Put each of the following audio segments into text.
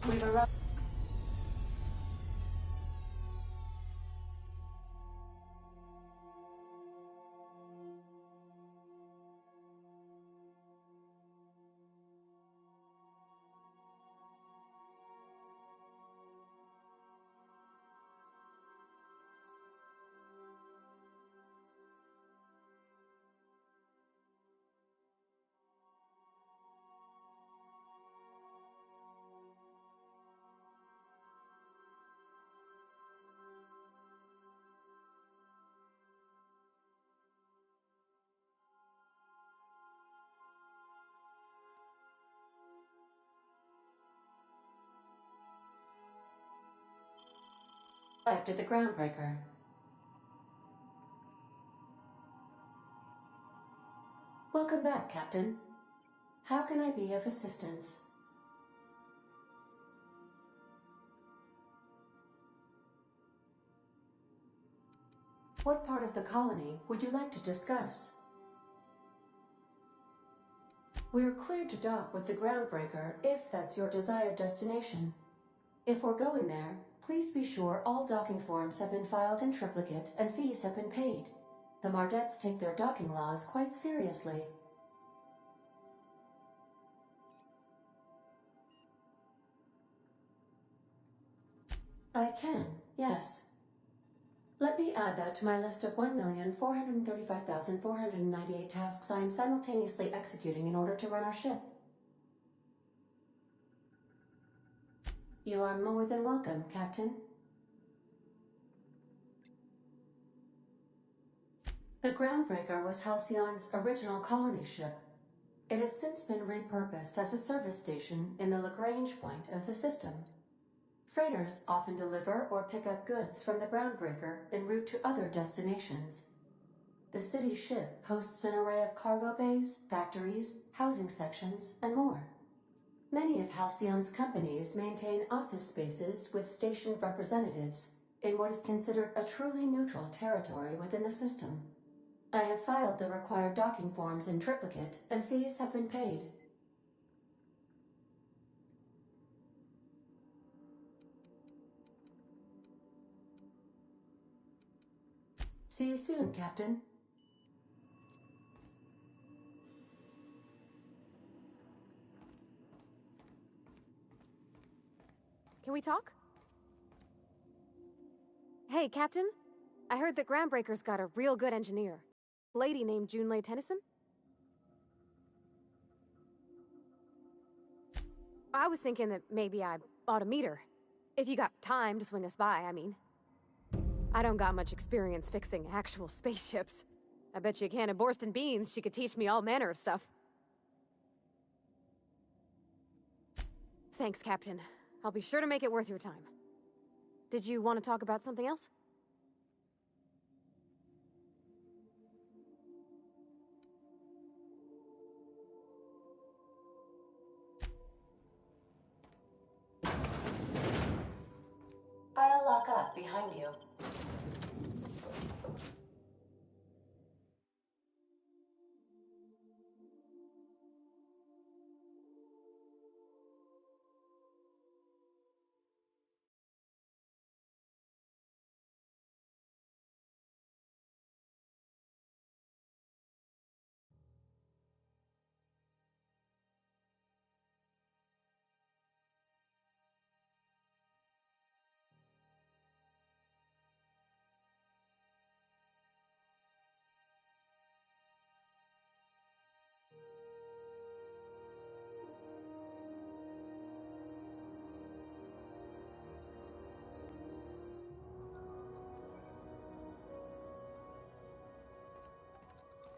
We've arrived. At the groundbreaker. Welcome back, Captain. How can I be of assistance? What part of the colony would you like to discuss? We're cleared to dock with the groundbreaker if that's your desired destination. If we're going there, please be sure all docking forms have been filed in triplicate and fees have been paid. The Mardettes take their docking laws quite seriously. I can, yes. Let me add that to my list of 1,435,498 tasks I am simultaneously executing in order to run our ship. You are more than welcome, Captain. The Groundbreaker was Halcyon's original colony ship. It has since been repurposed as a service station in the Lagrange point of the system. Freighters often deliver or pick up goods from the Groundbreaker en route to other destinations. The city ship hosts an array of cargo bays, factories, housing sections, and more. Many of Halcyon's companies maintain office spaces with stationed representatives in what is considered a truly neutral territory within the system. I have filed the required docking forms in triplicate, and fees have been paid. See you soon, Captain. Can we talk? Hey, Captain. I heard that Groundbreaker's got a real good engineer. Lady named Junlei Tennyson? I was thinking that maybe I ought to meet her. If you got time to swing us by, I mean. I don't got much experience fixing actual spaceships. I bet you a can of Borston beans she could teach me all manner of stuff. Thanks, Captain. I'll be sure to make it worth your time. Did you want to talk about something else? I'll lock up behind you.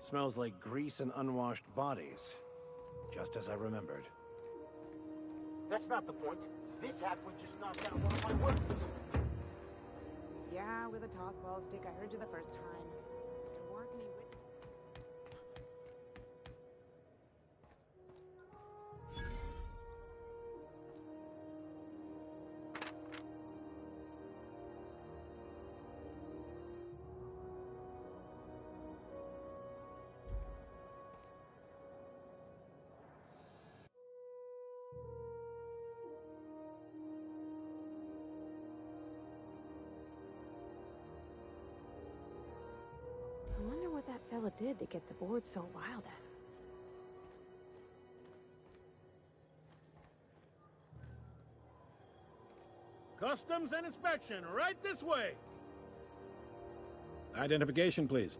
Smells like grease and unwashed bodies. Just as I remembered. That's not the point. This halfwit just knocked out one of my workers. Yeah, with a tossball stick, I heard you the first time. There weren't any wit- that fella did to get the board so wild at him. Customs and inspection, right this way! Identification, please.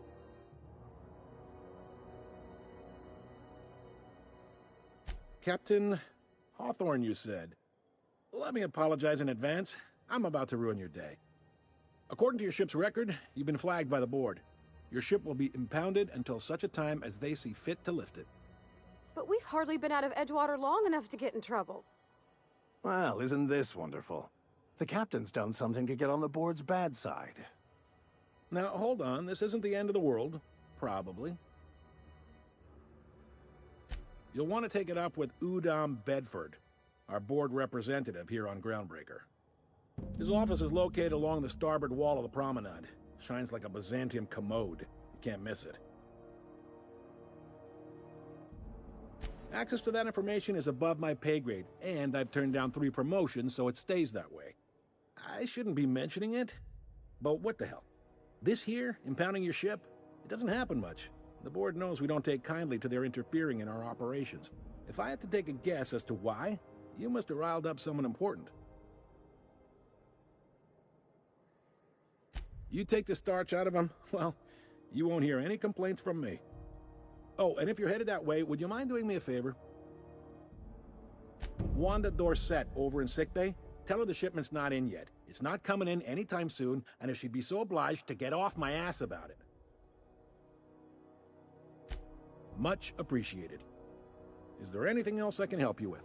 Captain Hawthorne, you said. Let me apologize in advance. I'm about to ruin your day. According to your ship's record, you've been flagged by the board. Your ship will be impounded until such a time as they see fit to lift it. But we've hardly been out of Edgewater long enough to get in trouble. Well, isn't this wonderful? The captain's done something to get on the board's bad side. Now, hold on. This isn't the end of the world. Probably. You'll want to take it up with Udom Bedford, our board representative here on Groundbreaker. His office is located along the starboard wall of the promenade. Shines like a Byzantium commode. You can't miss it. Access to that information is above my pay grade, and I've turned down 3 promotions, so it stays that way. I shouldn't be mentioning it, but what the hell? This here, impounding your ship, it doesn't happen much. The board knows we don't take kindly to their interfering in our operations. If I had to take a guess as to why, you must have riled up someone important. You take the starch out of them, well, you won't hear any complaints from me. Oh, and if you're headed that way, would you mind doing me a favor? Wanda Dorset over in sickbay, tell her the shipment's not in yet. It's not coming in anytime soon, and if she'd be so obliged to get off my ass about it. Much appreciated. Is there anything else I can help you with?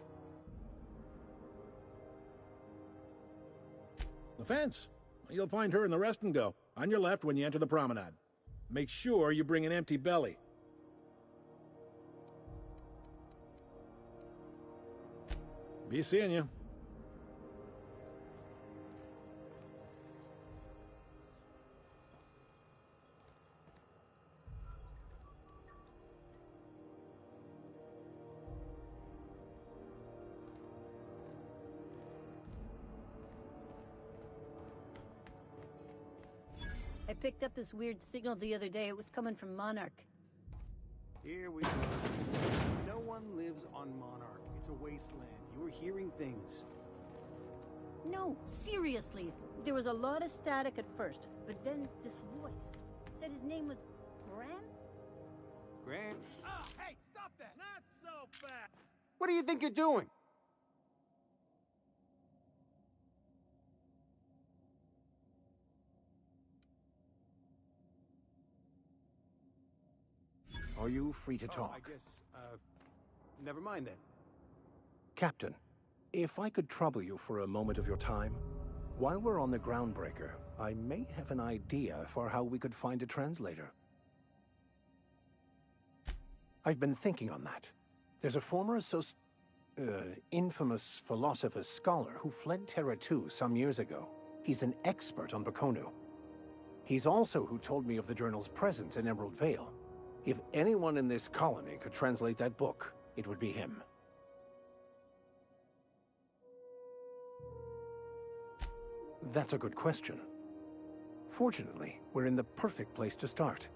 The fence. You'll find her in the rest and go, on your left when you enter the promenade. Make sure you bring an empty belly. Be seeing you. I picked up this weird signal the other day. It was coming from Monarch. Here we go. No one lives on Monarch. It's a wasteland. You're hearing things. No, seriously. There was a lot of static at first, but then this voice said his name was Grant? Grant? Ah, hey, stop that! Not so fast! What do you think you're doing? Are you free to Oh, talk? I guess, never mind then. Captain, if I could trouble you for a moment of your time, while we're on the Groundbreaker, I may have an idea for how we could find a translator. I've been thinking on that. There's a former infamous philosopher scholar who fled Terra 2 some years ago. He's an expert on Bakonu. He's also who told me of the journal's presence in Emerald Vale. If anyone in this colony could translate that book, it would be him. That's a good question. Fortunately, we're in the perfect place to start.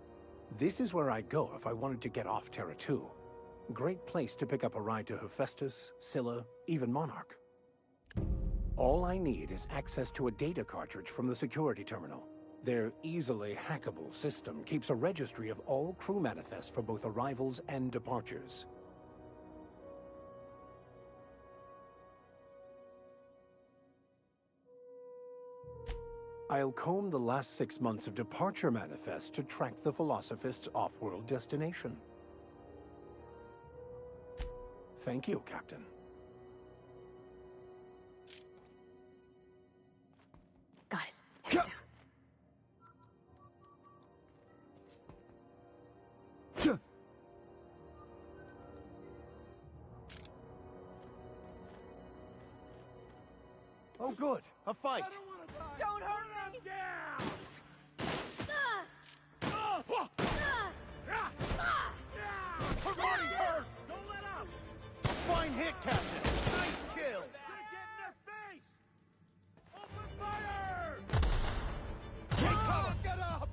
This is where I'd go if I wanted to get off Terra 2. Great place to pick up a ride to Hephaestus, Scylla, even Monarch. All I need is access to a data cartridge from the security terminal. Their easily hackable system keeps a registry of all crew manifests for both arrivals and departures. I'll comb the last 6 months of departure manifests to track the Philosophist's off-world destination. Thank you, Captain. Got it. Head down. Oh, good. A fight. Don't hurt me! Her body's hurt! Don't let up! A fine hit, Captain! Nice kill! They're getting their face! Open fire! Take cover! Get up!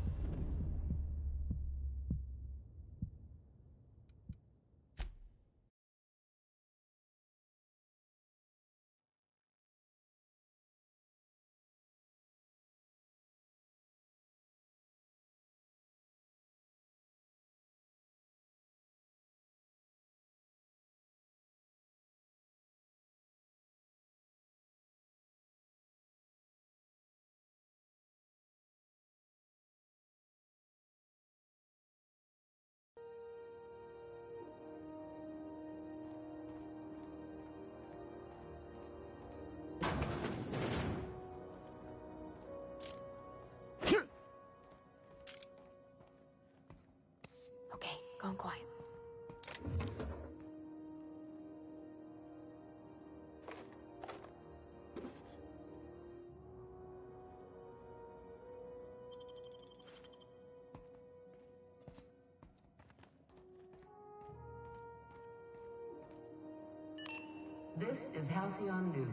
This is Halcyon News.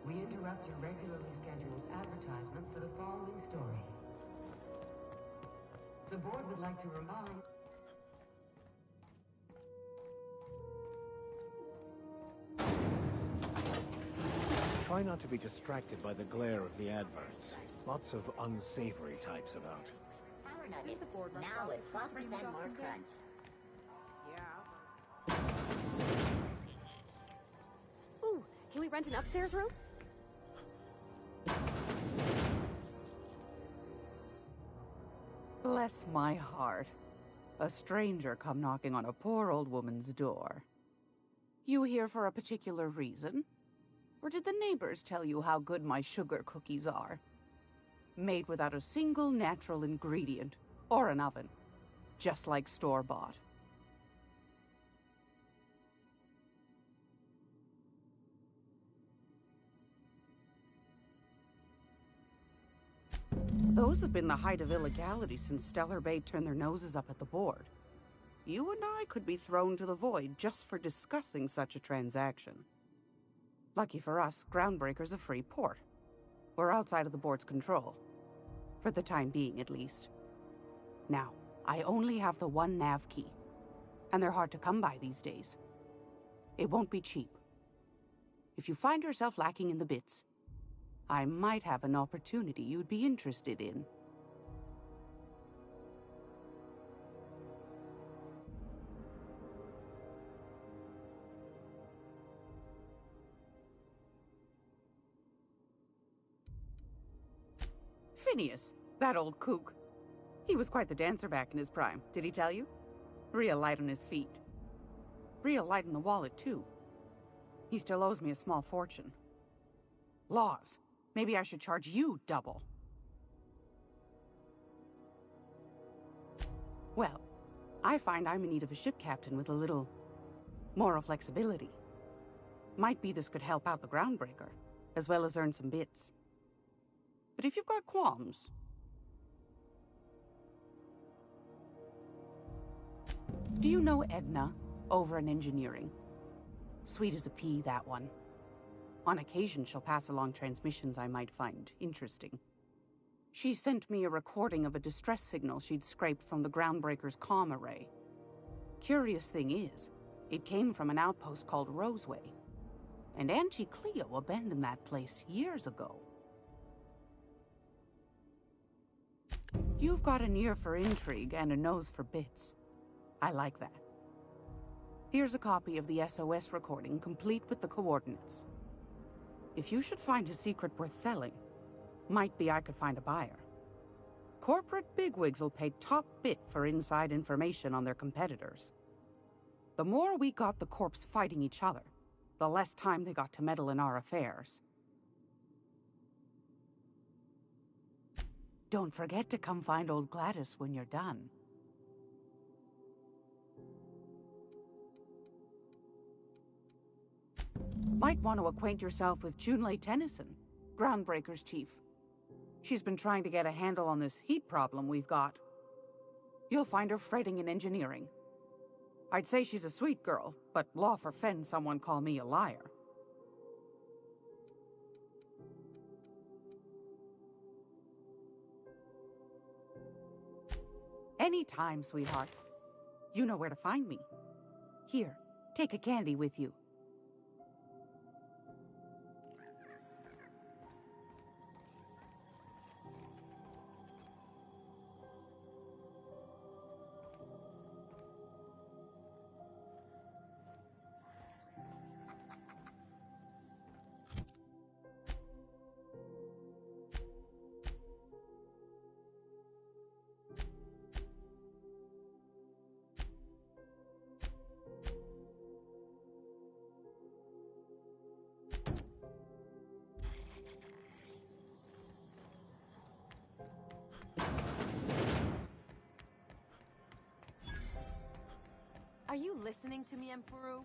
We interrupt your regularly scheduled advertisement for the following story. The board would like to remind... Try not to be distracted by the glare of the adverts. Lots of unsavory types about. Power nuggets. Now with 12% more crunch. Yeah. Ooh, can we rent an upstairs room? Bless my heart. A stranger come knocking on a poor old woman's door. You here for a particular reason? Or did the neighbors tell you how good my sugar cookies are? Made without a single natural ingredient, or an oven. Just like store-bought. Those have been the height of illegality since Stellar Bay turned their noses up at the board. You and I could be thrown to the void just for discussing such a transaction. Lucky for us, Groundbreaker's a free port. We're outside of the board's control. For the time being, at least. Now, I only have the one nav key. And they're hard to come by these days. It won't be cheap. If you find yourself lacking in the bits, I might have an opportunity you'd be interested in. Phineas, that old kook. He was quite the dancer back in his prime, did he tell you? Real light on his feet. Real light in the wallet, too. He still owes me a small fortune. Laws. Maybe I should charge you double. Well, I find I'm in need of a ship captain with a little moral flexibility. Might be this could help out the Groundbreaker, as well as earn some bits. But if you've got qualms... Do you know Edna, over in engineering? Sweet as a pea, that one. On occasion, she'll pass along transmissions I might find interesting. She sent me a recording of a distress signal she'd scraped from the Groundbreaker's comm array. Curious thing is, it came from an outpost called Roseway. And Auntie Cleo abandoned that place years ago. You've got an ear for intrigue and a nose for bits. I like that. Here's a copy of the SOS recording, complete with the coordinates. If you should find a secret worth selling, might be I could find a buyer. Corporate bigwigs will pay top bit for inside information on their competitors. The more we got the corps fighting each other, the less time they got to meddle in our affairs. Don't forget to come find old Gladys when you're done. Might want to acquaint yourself with Junlei Tennyson, Groundbreaker's chief. She's been trying to get a handle on this heat problem we've got. You'll find her fretting in engineering. I'd say she's a sweet girl, but law forfend someone call me a liar. Anytime, sweetheart. You know where to find me. Here, take a candy with you. Are you listening to me, Emperor?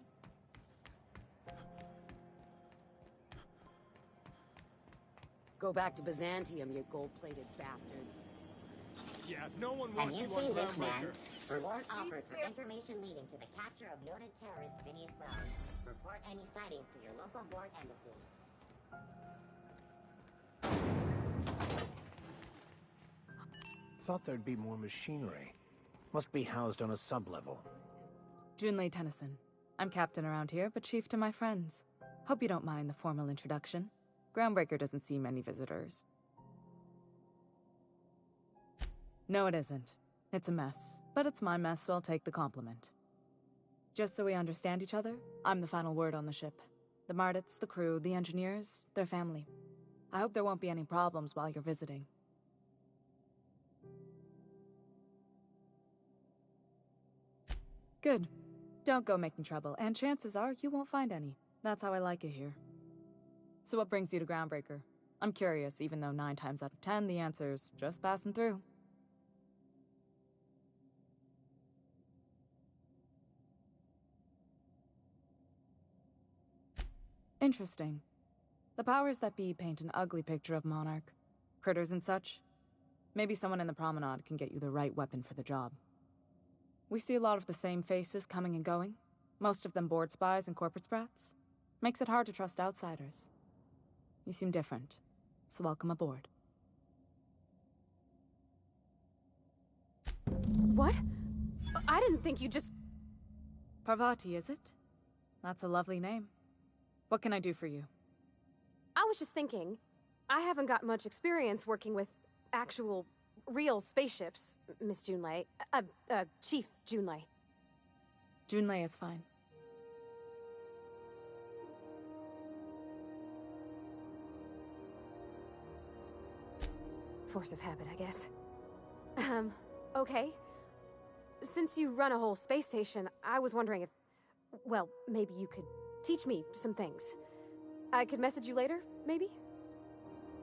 Go back to Byzantium, you gold-plated bastards. Yeah, no one Have wants you you on seen this man? Groundbreaker. Reward offered for information leading to the capture of noted terrorist Phineas Brown. Report any sightings to your local board embassy. Thought there'd be more machinery. Must be housed on a sub-level. Junlei Tennyson. I'm captain around here, but chief to my friends. Hope you don't mind the formal introduction. Groundbreaker doesn't see many visitors. No, it isn't. It's a mess. But it's my mess, so I'll take the compliment. Just so we understand each other, I'm the final word on the ship. The Mardits, the crew, the engineers, their family. I hope there won't be any problems while you're visiting. Good. Don't go making trouble, and chances are you won't find any. That's how I like it here. So what brings you to Groundbreaker? I'm curious, even though 9 times out of 10 the answer's just passing through. Interesting. The powers that be paint an ugly picture of Monarch. Critters and such. Maybe someone in the promenade can get you the right weapon for the job. We see a lot of the same faces coming and going. Most of them board spies and corporate sprats. Makes it hard to trust outsiders. You seem different, so welcome aboard. What? I didn't think you just... Parvati, is it? That's a lovely name. What can I do for you? I was just thinking, I haven't got much experience working with actual, real spaceships, Miss Junlei. Chief Junlei. Junlei is fine. Force of habit, I guess. Okay. Since you run a whole space station, I was wondering if... Well, maybe you could teach me some things. I could message you later, maybe?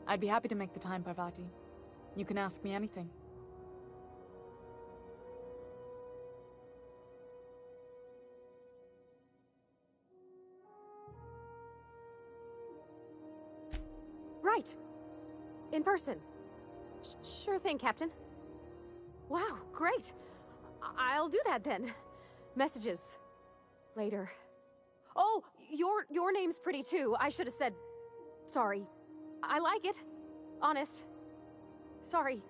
I'd be happy to make the time, Parvati. You can ask me anything. Right. In person. Sure thing, Captain. Wow, great. I'll do that then. Messages. Later. Oh, your name's pretty too. I should have said... Sorry. I like it. Honest. Sorry.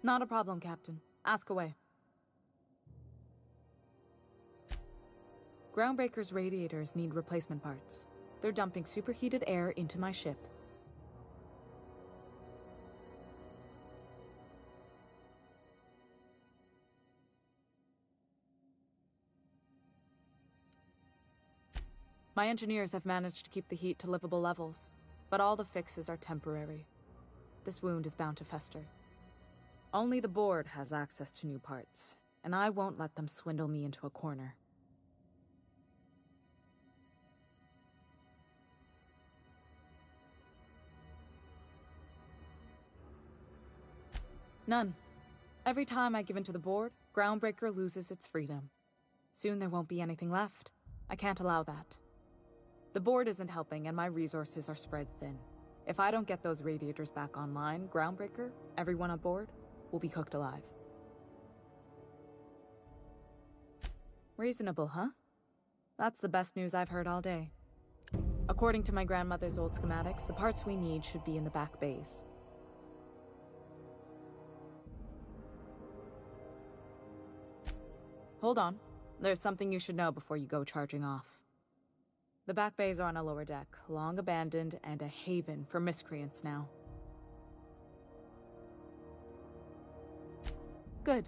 Not a problem, Captain. Ask away. Groundbreaker's radiators need replacement parts. They're dumping superheated air into my ship. My engineers have managed to keep the heat to livable levels, but all the fixes are temporary. This wound is bound to fester. Only the board has access to new parts, and I won't let them swindle me into a corner. None. Every time I give in to the board, Groundbreaker loses its freedom. Soon there won't be anything left. I can't allow that. The board isn't helping, and my resources are spread thin. If I don't get those radiators back online, Groundbreaker, everyone aboard, will be cooked alive. Reasonable, huh? That's the best news I've heard all day. According to my grandmother's old schematics, the parts we need should be in the back bays. Hold on. There's something you should know before you go charging off. The back bays are on a lower deck, long abandoned and a haven for miscreants now. Good.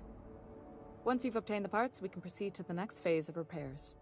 Once you've obtained the parts, we can proceed to the next phase of repairs.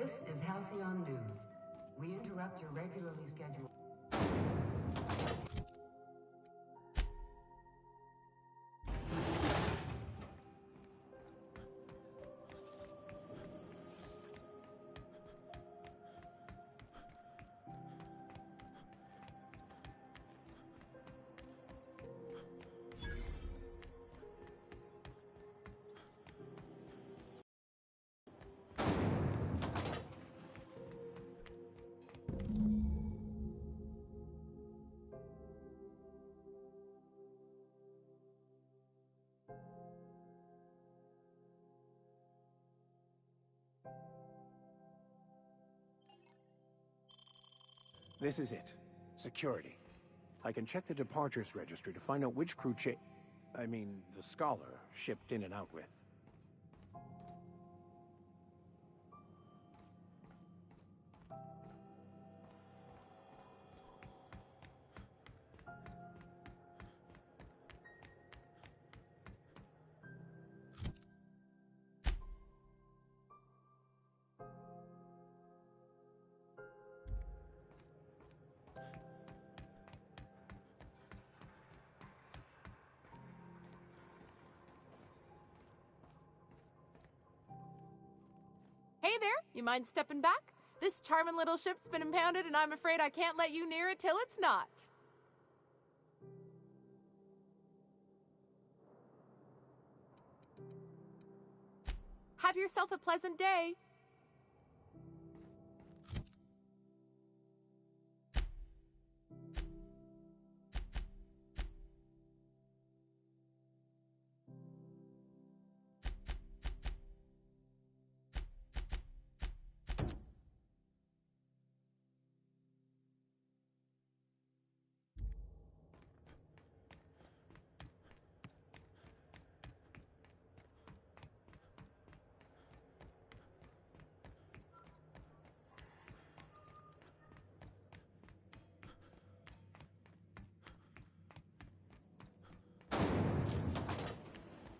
This is Halcyon News. We interrupt your regularly scheduled... This is it. Security. I can check the departures registry to find out which crew the Scholar shipped in and out with. Hey there, you mind stepping back? This charming little ship's been impounded and I'm afraid I can't let you near it till it's not. Have yourself a pleasant day.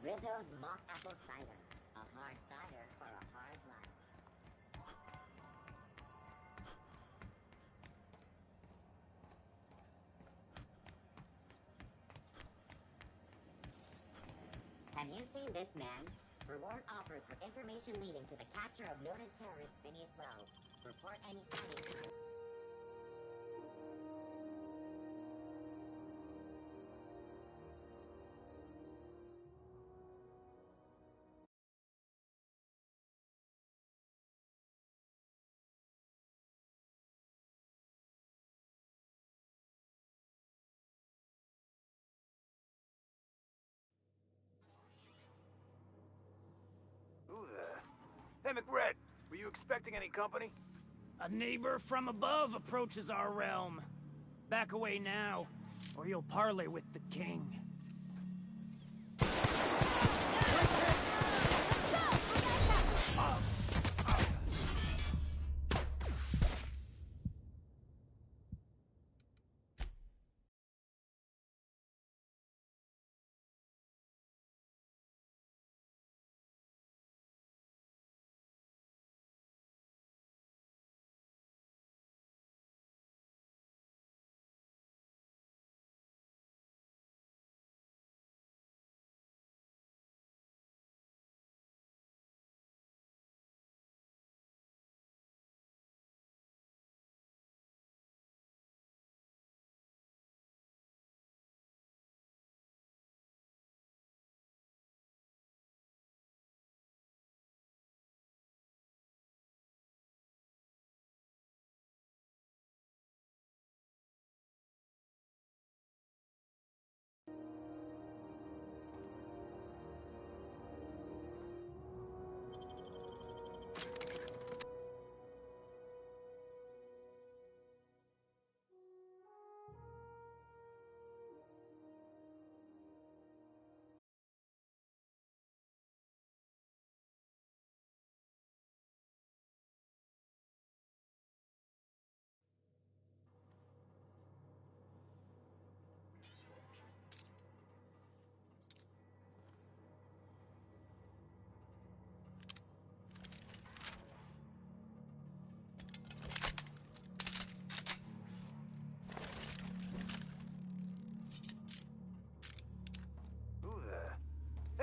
Rizzo's mock apple cider. A hard cider for a hard life. Have you seen this man? Reward offered for information leading to the capture of noted terrorist Phineas Wells. Report any sightings. Who the... Hey, McRed, were you expecting any company? A neighbor from above approaches our realm. Back away now, or you'll parley with the king.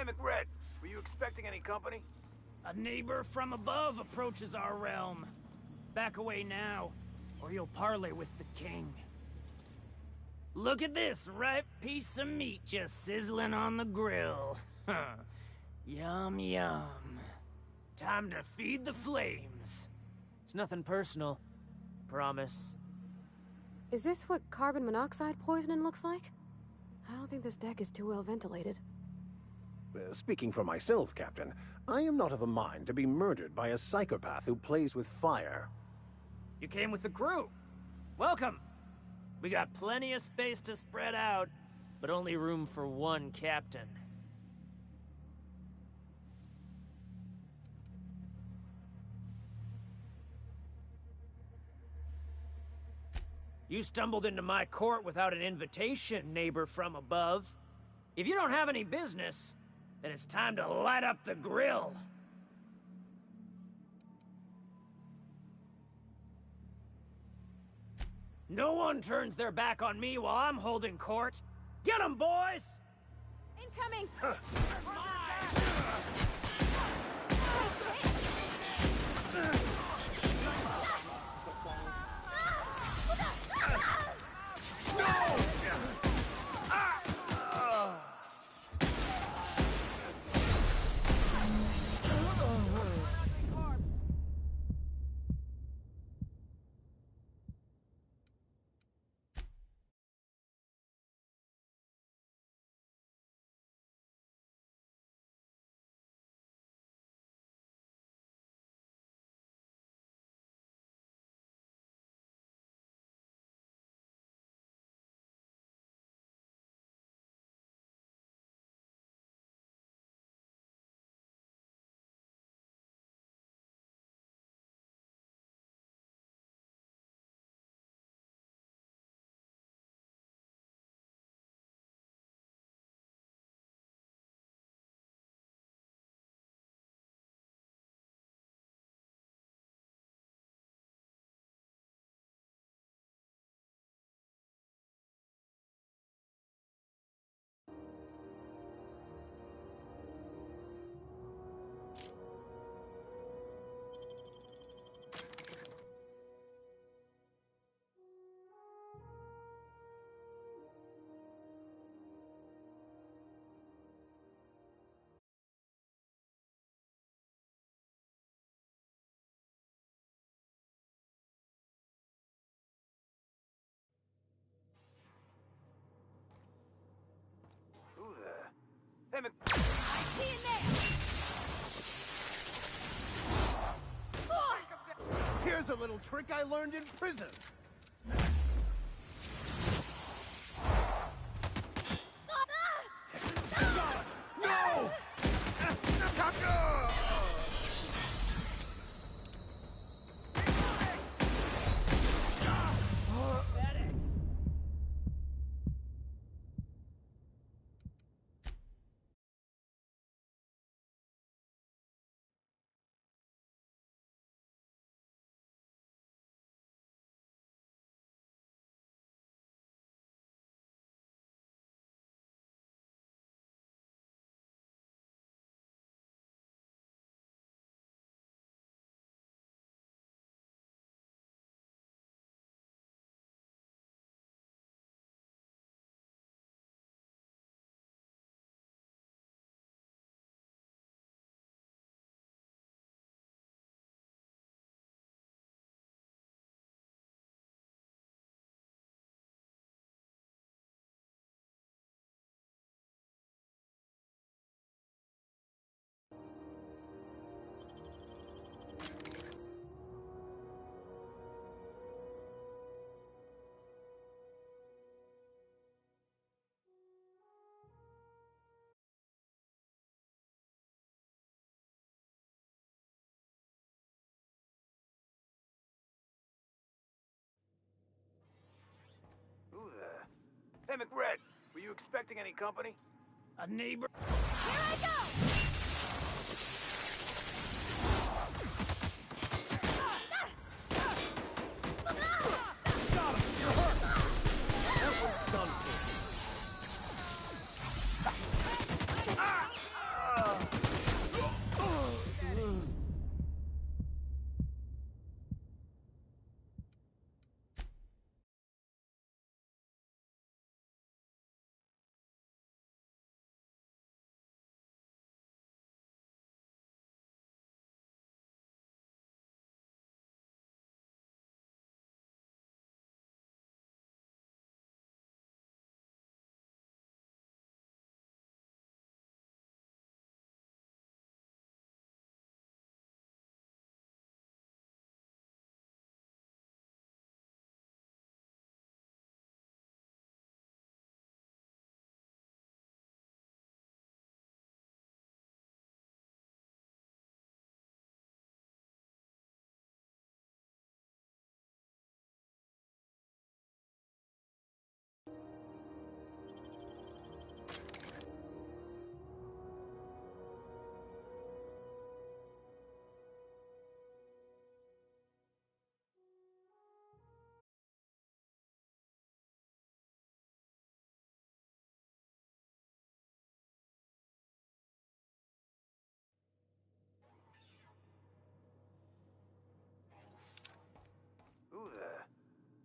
Hey, McRed, were you expecting any company? A neighbor from above approaches our realm. Back away now, or you'll parley with the king. Look at this ripe piece of meat just sizzling on the grill. Yum, yum. Time to feed the flames. It's nothing personal. Promise. Is this what carbon monoxide poisoning looks like? I don't think this deck is too well ventilated. Speaking for myself, Captain, I am not of a mind to be murdered by a psychopath who plays with fire. You came with the crew. Welcome. We got plenty of space to spread out, but only room for one captain. You stumbled into my court without an invitation, neighbor from above. If you don't have any business, then it's time to light up the grill. No one turns their back on me while I'm holding court. Get 'em, boys! Incoming! Who the... Hey, Here's a little trick I learned in prison. No! Who the... Hey, McRed, were you expecting any company? A neighbor... Here I go!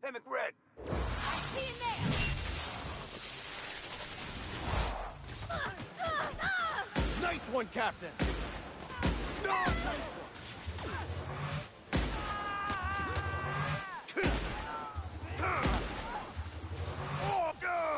Hey, McRed. Nice one, Captain! No, nice one! Oh, God!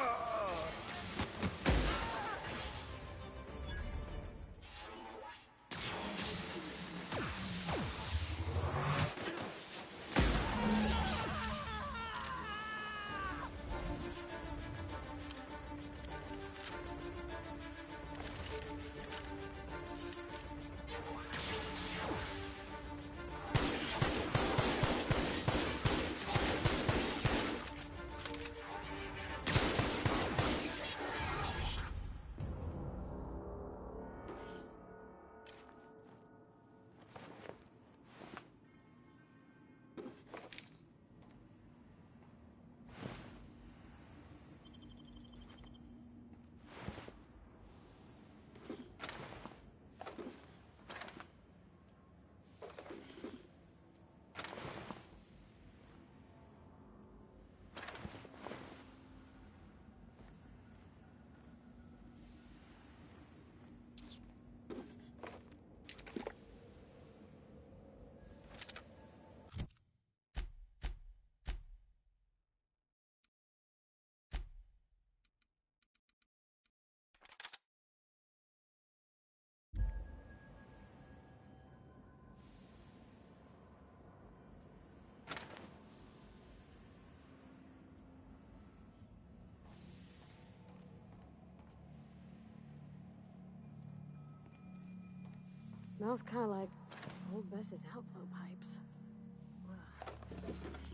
Smells kind of like old Bess's outflow pipes. Ugh.